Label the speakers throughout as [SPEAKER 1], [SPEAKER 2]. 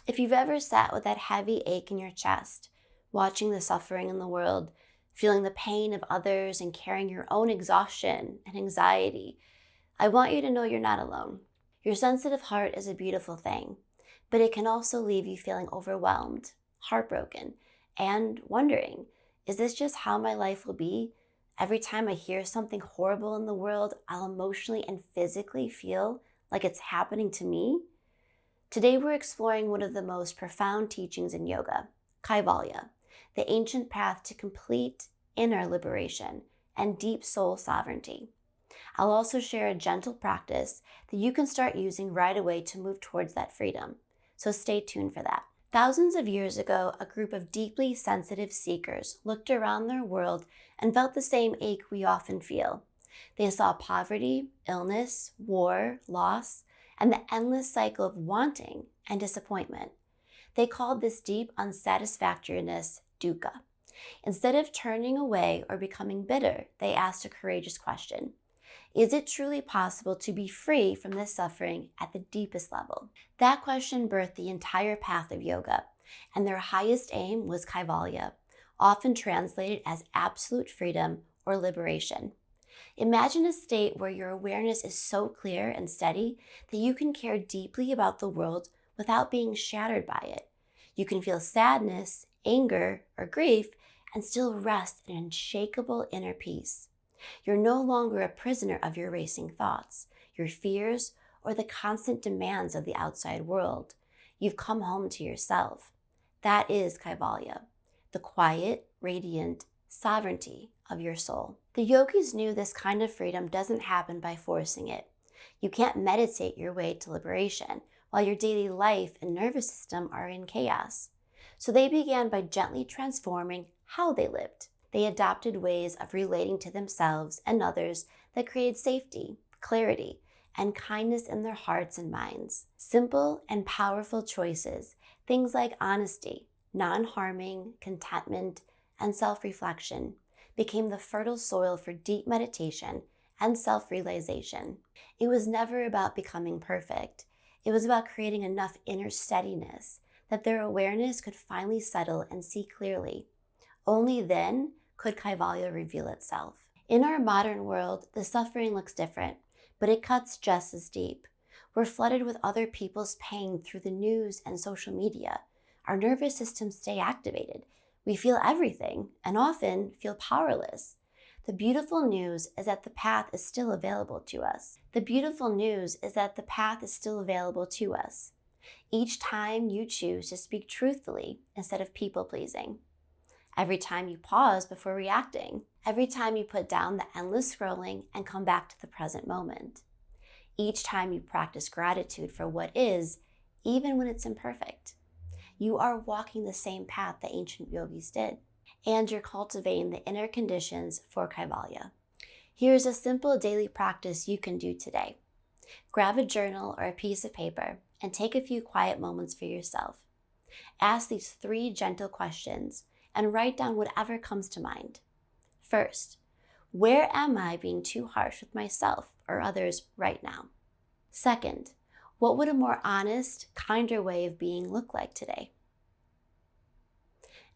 [SPEAKER 1] If you've ever sat with that heavy ache in your chest, watching the suffering in the world, feeling the pain of others, and carrying your own exhaustion and anxiety, I want you to know you're not alone. Your sensitive heart is a beautiful thing, but it can also leave you feeling overwhelmed, heartbroken, and wondering, is this just how my life will be? Every time I hear something horrible in the world, I'll emotionally and physically feel like it's happening to me. Today we're exploring one of the most profound teachings in yoga, Kaivalya, the ancient path to complete inner liberation and deep soul sovereignty. I'll also share a gentle practice that you can start using right away to move towards that freedom. So stay tuned for that. Thousands of years ago, a group of deeply sensitive seekers looked around their world and felt the same ache we often feel. They saw poverty, illness, war, loss, and the endless cycle of wanting and disappointment. They called this deep unsatisfactoriness dukkha. Instead of turning away or becoming bitter, they asked a courageous question. Is it truly possible to be free from this suffering at the deepest level? That question birthed the entire path of yoga, and their highest aim was Kaivalya, often translated as absolute freedom or liberation. Imagine a state where your awareness is so clear and steady that you can care deeply about the world without being shattered by it. You can feel sadness, anger, or grief and still rest in unshakable inner peace. You're no longer a prisoner of your racing thoughts, your fears, or the constant demands of the outside world. You've come home to yourself. That is Kaivalya, the quiet, radiant sovereignty of your soul. The yogis knew this kind of freedom doesn't happen by forcing it. You can't meditate your way to liberation while your daily life and nervous system are in chaos. So they began by gently transforming how they lived. They adopted ways of relating to themselves and others that created safety, clarity, and kindness in their hearts and minds. Simple and powerful choices, things like honesty, non-harming, contentment, and self-reflection, became the fertile soil for deep meditation and self-realization. It was never about becoming perfect. It was about creating enough inner steadiness that their awareness could finally settle and see clearly. Only then could Kaivalya reveal itself. In our modern world, the suffering looks different, but it cuts just as deep. We're flooded with other people's pain through the news and social media. Our nervous systems stay activated. We feel everything and often feel powerless. The beautiful news is that the path is still available to us. Each time you choose to speak truthfully instead of people-pleasing. Every time you pause before reacting. Every time you put down the endless scrolling and come back to the present moment. Each time you practice gratitude for what is, even when it's imperfect. You are walking the same path the ancient yogis did, and you're cultivating the inner conditions for Kaivalya. Here's a simple daily practice you can do today. Grab a journal or a piece of paper and take a few quiet moments for yourself. Ask these 3 gentle questions and write down whatever comes to mind. First, where am I being too harsh with myself or others right now? Second, what would a more honest, kinder way of being look like today?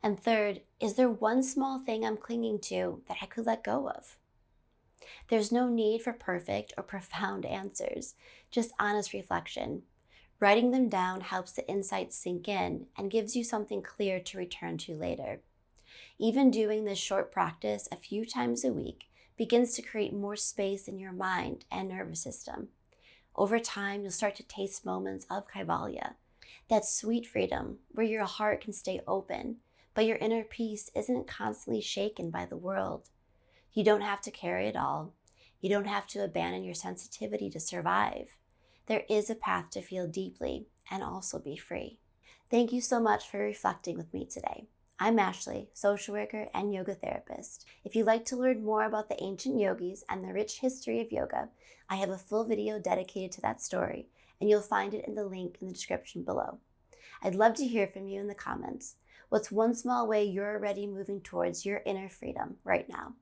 [SPEAKER 1] And third, is there one small thing I'm clinging to that I could let go of? There's no need for perfect or profound answers, just honest reflection. Writing them down helps the insights sink in and gives you something clear to return to later. Even doing this short practice a few times a week begins to create more space in your mind and nervous system. Over time, you'll start to taste moments of Kaivalya, that sweet freedom where your heart can stay open, but your inner peace isn't constantly shaken by the world. You don't have to carry it all. You don't have to abandon your sensitivity to survive. There is a path to feel deeply and also be free. Thank you so much for reflecting with me today. I'm Ashley, social worker and yoga therapist. If you'd like to learn more about the ancient yogis and the rich history of yoga, I have a full video dedicated to that story, and you'll find it in the link in the description below. I'd love to hear from you in the comments. What's one small way you're already moving towards your inner freedom right now?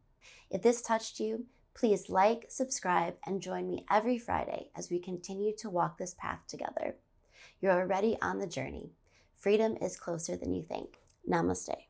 [SPEAKER 1] If this touched you, please like, subscribe, and join me every Friday as we continue to walk this path together. You're already on the journey. Freedom is closer than you think. Namaste.